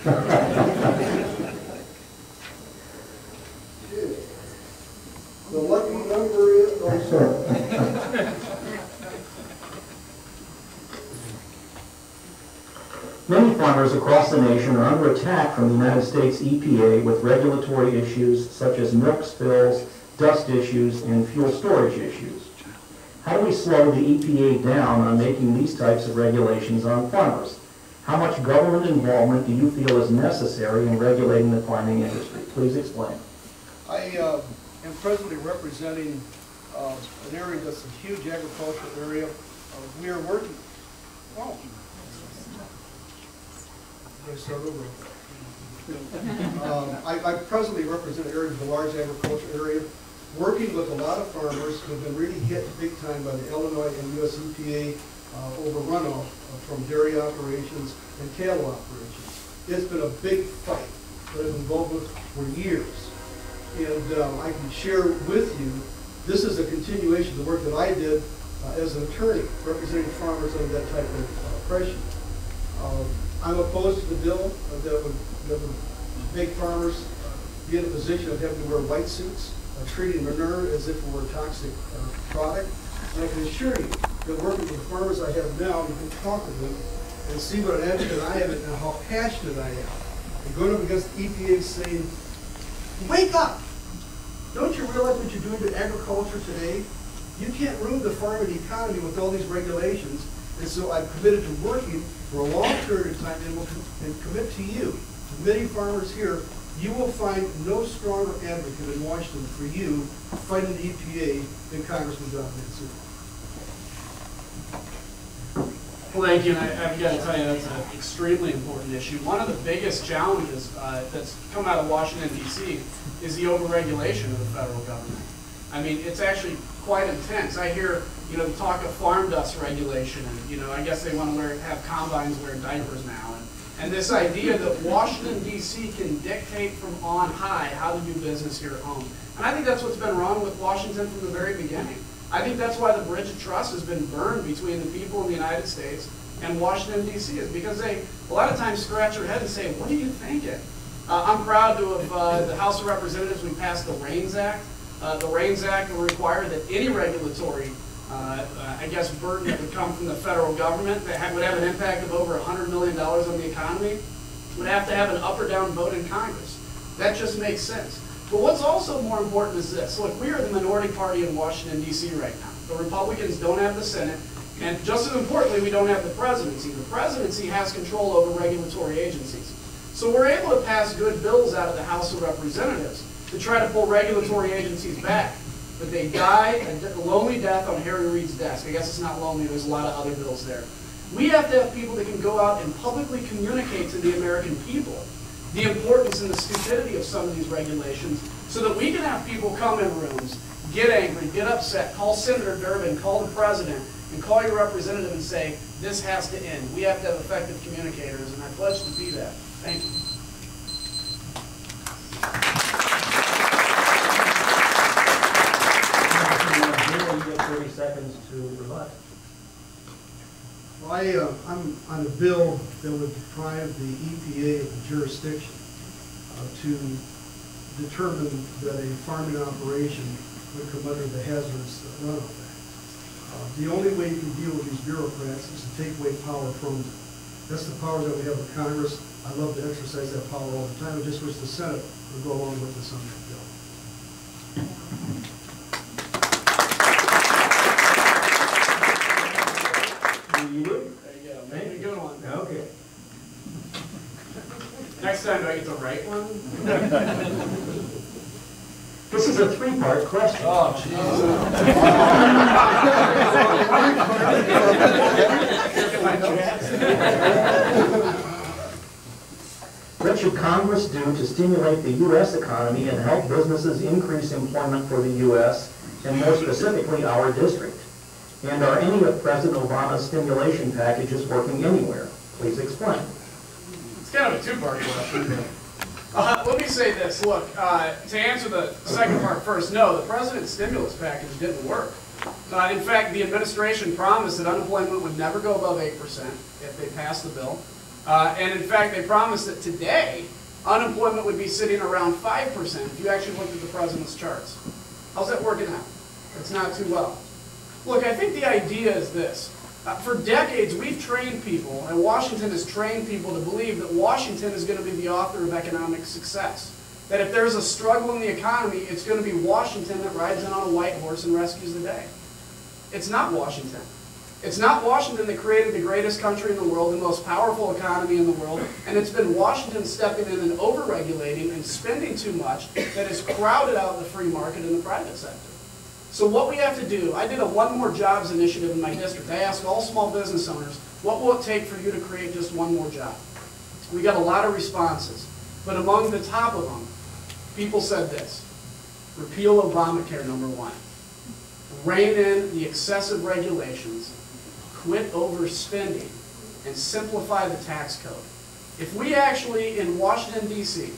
The lucky number is, oh, sorry. Many farmers across the nation are under attack from the United States EPA with regulatory issues such as milk spills, dust issues, and fuel storage issues. How do we slow the EPA down on making these types of regulations on farmers? How much government involvement do you feel is necessary in regulating the farming industry? Please explain. I am presently representing an area that's a huge agricultural area. We are working. Oh. Did I start over? I presently represent an area of a large agricultural area, working with a lot of farmers who have been really hit big time by the Illinois and U.S. EPA over runoff from dairy operations and cattle operations. It's been a big fight that I've been involved with for years. And I can share with you, this is a continuation of the work that I did as an attorney representing farmers under that type of oppression. I'm opposed to the bill that would make farmers be in a position of having to wear white suits, treating manure as if it were a toxic product. And I can assure you that working with the farmers I have now, you can talk to them and see what an advocate I am and how passionate I am. And going up against the EPA saying, wake up! Don't you realize what you're doing to agriculture today? You can't ruin the farming economy with all these regulations. And so I've committed to working for a long period of time and will commit to you, to many farmers here. You will find no stronger advocate in Washington for you fighting the EPA than Congressman John Manzullo. Well, thank you. And I've got to tell you, that's an extremely important issue. One of the biggest challenges that's come out of Washington, D.C. is the overregulation of the federal government. I mean, it's actually quite intense. I hear, talk of farm dust regulation, and, I guess they want to have combines wear diapers now. And this idea that Washington, D.C. can dictate from on high how to do business here at home. And I think that's what's been wrong with Washington from the very beginning. I think that's why the bridge of trust has been burned between the people in the United States and Washington, D.C. is because they, a lot of times, scratch their head and say, what are you thinking? I'm proud to have, the House of Representatives, we passed the REINS Act. The REINS Act will require that any regulatory burden that would come from the federal government that would have an impact of over $100 million on the economy would have to have an up or down vote in Congress. That just makes sense. But what's also more important is this. Look, we are the minority party in Washington, D.C. right now. The Republicans don't have the Senate, and just as importantly, we don't have the presidency. The presidency has control over regulatory agencies. So we're able to pass good bills out of the House of Representatives to try to pull regulatory agencies back. But they die a lonely death on Harry Reid's desk. I guess it's not lonely, there's a lot of other bills there. We have to have people that can go out and publicly communicate to the American people the importance and the stupidity of some of these regulations so that we can have people come in rooms, get angry, get upset, call Senator Durbin, call the president, and call your representative and say, this has to end. We have to have effective communicators, and I pledge to be that. Thank you. You get 30 seconds to rebut. Well, I'm on a bill that would deprive the EPA of the jurisdiction to determine that a farming operation would come under the Hazardous Runoff Act. The only way you can deal with these bureaucrats is to take away power from them. That's the power that we have in Congress. I love to exercise that power all the time. I just wish the Senate would go along with us on that bill. You do? There you go. Maybe a good one. Okay. Next time, do I get the right one? This is a three-part question. Oh, jeez. What should Congress do to stimulate the U.S. economy and help businesses increase employment for the U.S. and more specifically our district? And are any of President Obama's stimulation packages working anywhere? Please explain. It's kind of a two-part question. Let me say this. Look, to answer the second part first, no, the president's stimulus package didn't work. In fact, the administration promised that unemployment would never go above 8% if they passed the bill. And in fact, they promised that today, unemployment would be sitting around 5% if you actually looked at the president's charts. How's that working out? It's not too well. Look, I think the idea is this. For decades, we've trained people, and Washington has trained people to believe that Washington is going to be the author of economic success. That if there's a struggle in the economy, it's going to be Washington that rides in on a white horse and rescues the day. It's not Washington. It's not Washington that created the greatest country in the world, the most powerful economy in the world, and it's been Washington stepping in and over-regulating and spending too much that has crowded out the free market and the private sector. So what we have to do, I did a One More Jobs initiative in my district. I asked all small business owners, what will it take for you to create just one more job? We got a lot of responses, but among the top of them, people said this: repeal Obamacare, number one. Rein in the excessive regulations, quit overspending, and simplify the tax code. If we actually, in Washington, D.C.,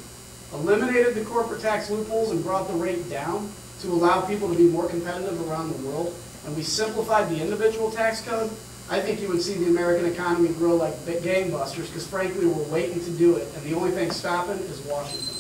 eliminated the corporate tax loopholes and brought the rate down to allow people to be more competitive around the world, and we simplified the individual tax code, I think you would see the American economy grow like gangbusters, because frankly, we're waiting to do it, and the only thing stopping is Washington.